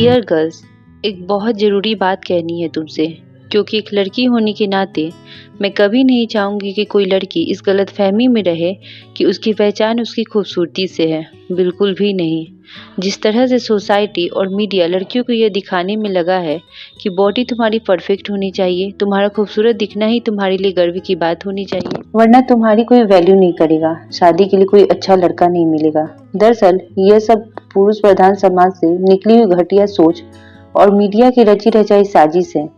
Dear girls, एक बहुत ज़रूरी बात कहनी है तुमसे, क्योंकि एक लड़की होने के नाते मैं कभी नहीं चाहूँगी कि कोई लड़की इस गलतफहमी में रहे कि उसकी पहचान उसकी खूबसूरती से है। बिल्कुल भी नहीं। जिस तरह से सोसाइटी और मीडिया लड़कियों को यह दिखाने में लगा है कि बॉडी तुम्हारी परफेक्ट होनी चाहिए, तुम्हारा खूबसूरत दिखना ही तुम्हारे लिए गर्व की बात होनी चाहिए, वरना तुम्हारी कोई वैल्यू नहीं करेगा, शादी के लिए कोई अच्छा लड़का नहीं मिलेगा। दरअसल यह सब पुरुष प्रधान समाज से निकली हुई घटिया सोच और मीडिया की रची रचाई साजिश है।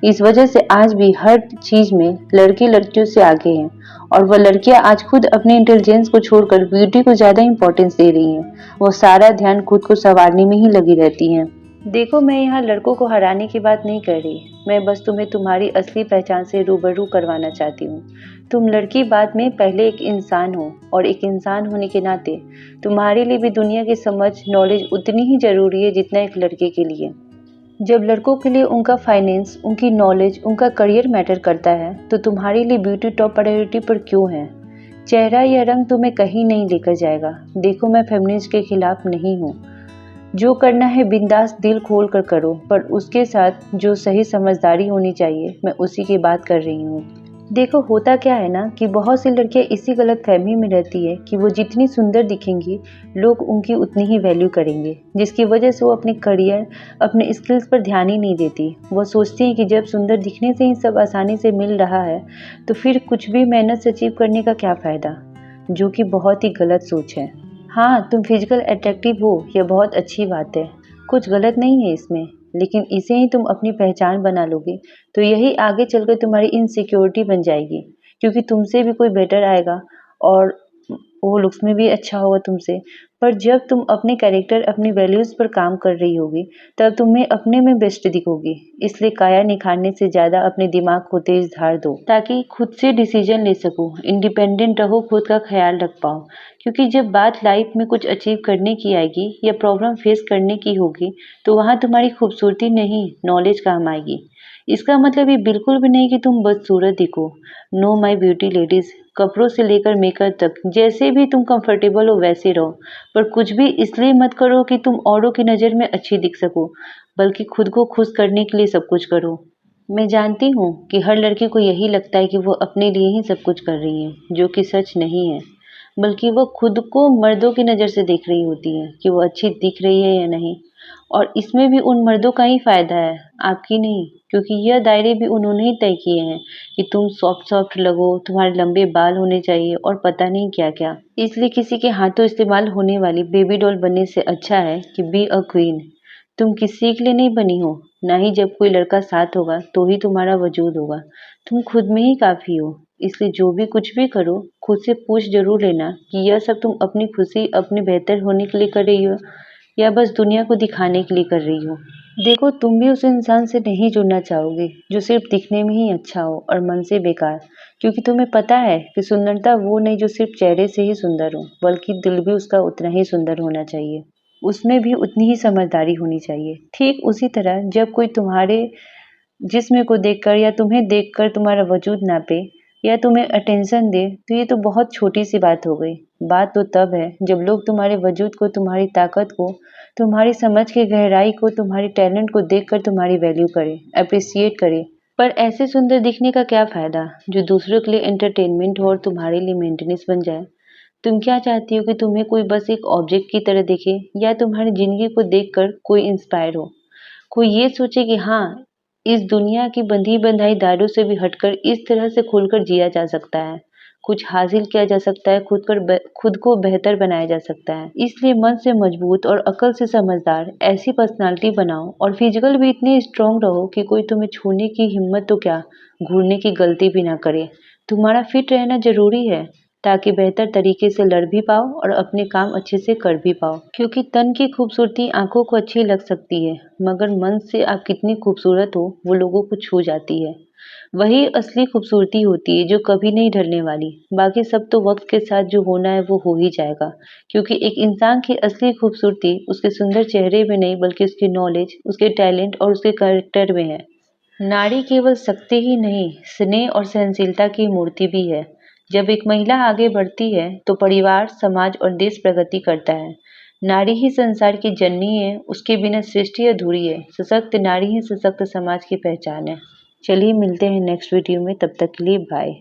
इस वजह से आज भी हर चीज में लड़के लड़कियों से आगे हैं और वह लड़कियां आज खुद अपने इंटेलिजेंस को छोड़कर ब्यूटी को ज्यादा इंपॉर्टेंस दे रही हैं। वो सारा ध्यान खुद को संवारने में ही लगी रहती हैं। देखो, मैं यहाँ लड़कों को हराने की बात नहीं कर रही, मैं बस तुम्हें तुम्हारी असली पहचान से रूबरू करवाना चाहती हूँ। तुम लड़की बाद में पहले एक इंसान हो, और एक इंसान होने के नाते तुम्हारे लिए भी दुनिया की समझ नॉलेज उतनी ही जरूरी है जितना एक लड़के के लिए। जब लड़कों के लिए उनका फाइनेंस, उनकी नॉलेज, उनका करियर मैटर करता है, तो तुम्हारे लिए ब्यूटी टॉप प्रायोरिटी पर क्यों है? चेहरा या रंग तुम्हें कहीं नहीं लेकर जाएगा। देखो, मैं फेमिनिस्ट के खिलाफ नहीं हूँ। जो करना है बिंदास दिल खोल कर करो, पर उसके साथ जो सही समझदारी होनी चाहिए, मैं उसी की बात कर रही हूँ। देखो, होता क्या है ना कि बहुत सी लड़कियां इसी गलत फहमी में रहती है कि वो जितनी सुंदर दिखेंगी, लोग उनकी उतनी ही वैल्यू करेंगे, जिसकी वजह से वो अपने करियर, अपने स्किल्स पर ध्यान ही नहीं देती। वो सोचती हैं कि जब सुंदर दिखने से ही सब आसानी से मिल रहा है, तो फिर कुछ भी मेहनत से अचीव करने का क्या फ़ायदा, जो कि बहुत ही गलत सोच है। हाँ, तुम फिजिकल अट्रैक्टिव हो, यह बहुत अच्छी बात है, कुछ गलत नहीं है इसमें, लेकिन इसे ही तुम अपनी पहचान बना लोगे तो यही आगे चलकर तुम्हारी इनसिक्योरिटी बन जाएगी, क्योंकि तुमसे भी कोई बेटर आएगा और वो लुक्स में भी अच्छा होगा तुमसे। पर जब तुम अपने कैरेक्टर, अपनी वैल्यूज पर काम कर रही होगी, तब तुम्हें अपने में बेस्ट दिखोगी। इसलिए काया निखारने से ज्यादा अपने दिमाग को तेज धार दो, ताकि खुद से डिसीजन ले सको, इंडिपेंडेंट रहो, खुद का ख्याल रख पाओ। क्योंकि जब बात लाइफ में कुछ अचीव करने की आएगी या प्रॉब्लम फेस करने की होगी, तो वहाँ तुम्हारी खूबसूरती नहीं, नॉलेज काम आएगी। इसका मतलब ये बिल्कुल भी नहीं कि तुम बदसूरत दिखो। नो माई ब्यूटी लेडीज, कपड़ों से लेकर मेकअप तक जैसे भी तुम कंफर्टेबल हो वैसे रहो, पर कुछ भी इसलिए मत करो कि तुम औरों की नज़र में अच्छी दिख सको, बल्कि खुद को खुश करने के लिए सब कुछ करो। मैं जानती हूँ कि हर लड़की को यही लगता है कि वो अपने लिए ही सब कुछ कर रही है, जो कि सच नहीं है, बल्कि वो खुद को मर्दों की नज़र से देख रही होती है कि वो अच्छी दिख रही है या नहीं। और इसमें भी उन मर्दों का ही फायदा है, आपकी नहीं, क्योंकि यह दायरे भी उन्होंने ही तय किए हैं कि तुम सॉफ्ट सॉफ्ट लगो, तुम्हारे लंबे बाल होने चाहिए और पता नहीं क्या क्या। इसलिए किसी के हाथों इस्तेमाल होने वाली बेबी डॉल बनने से अच्छा है कि बी अ क्वीन। तुम किसी के लिए नहीं बनी हो, ना ही जब कोई लड़का साथ होगा तो ही तुम्हारा वजूद होगा। तुम खुद में ही काफी हो। इसलिए जो भी कुछ भी करो, खुद से पूछ जरूर लेना कि यह सब तुम अपनी खुशी, अपने बेहतर होने के लिए कर रही हो या बस दुनिया को दिखाने के लिए कर रही हो। देखो, तुम भी उस इंसान से नहीं जुड़ना चाहोगे जो सिर्फ दिखने में ही अच्छा हो और मन से बेकार, क्योंकि तुम्हें पता है कि सुंदरता वो नहीं जो सिर्फ चेहरे से ही सुंदर हो, बल्कि दिल भी उसका उतना ही सुंदर होना चाहिए, उसमें भी उतनी ही समझदारी होनी चाहिए। ठीक उसी तरह जब कोई तुम्हारे जिस्म को देखकर या तुम्हें देखकर तुम्हारा वजूद नापे या तुम्हें अटेंशन दे, तो ये तो बहुत छोटी सी बात हो गई। बात तो तब है जब लोग तुम्हारे वजूद को, तुम्हारी ताकत को, तुम्हारी समझ की गहराई को, तुम्हारी टैलेंट को देखकर तुम्हारी वैल्यू करे, अप्रिसिएट करे। पर ऐसे सुंदर दिखने का क्या फायदा जो दूसरों के लिए एंटरटेनमेंट हो और तुम्हारे लिए मेंटेनेंस बन जाए। तुम क्या चाहती हो कि तुम्हें कोई बस एक ऑब्जेक्ट की तरह देखे, या तुम्हारी जिंदगी को देखकर कोई इंस्पायर हो, कोई ये सोचे कि हाँ, इस दुनिया की बंधी बंधाई दायरों से भी हटकर इस तरह से खुलकर जिया जा सकता है, कुछ हासिल किया जा सकता है, खुद को बेहतर बनाया जा सकता है। इसलिए मन से मजबूत और अकल से समझदार ऐसी पर्सनालिटी बनाओ, और फिजिकल भी इतनी स्ट्रांग रहो कि कोई तुम्हें छूने की हिम्मत तो क्या, घूरने की गलती भी ना करे। तुम्हारा फिट रहना जरूरी है, ताकि बेहतर तरीके से लड़ भी पाओ और अपने काम अच्छे से कर भी पाओ। क्योंकि तन की खूबसूरती आंखों को अच्छी लग सकती है, मगर मन से आप कितनी खूबसूरत हो वो लोगों को छू जाती है। वही असली खूबसूरती होती है जो कभी नहीं ढलने वाली। बाकी सब तो वक्त के साथ जो होना है वो हो ही जाएगा, क्योंकि एक इंसान की असली खूबसूरती उसके सुंदर चेहरे में नहीं, बल्कि उसकी नॉलेज, उसके टैलेंट और उसके कैरेक्टर में है। नारी केवल शक्ति ही नहीं, स्नेह और सहनशीलता की मूर्ति भी है। जब एक महिला आगे बढ़ती है तो परिवार, समाज और देश प्रगति करता है। नारी ही संसार की जननी है, उसके बिना सृष्टि अधूरी है। सशक्त नारी ही सशक्त समाज की पहचान है। चलिए मिलते हैं नेक्स्ट वीडियो में, तब तक के लिए बाय।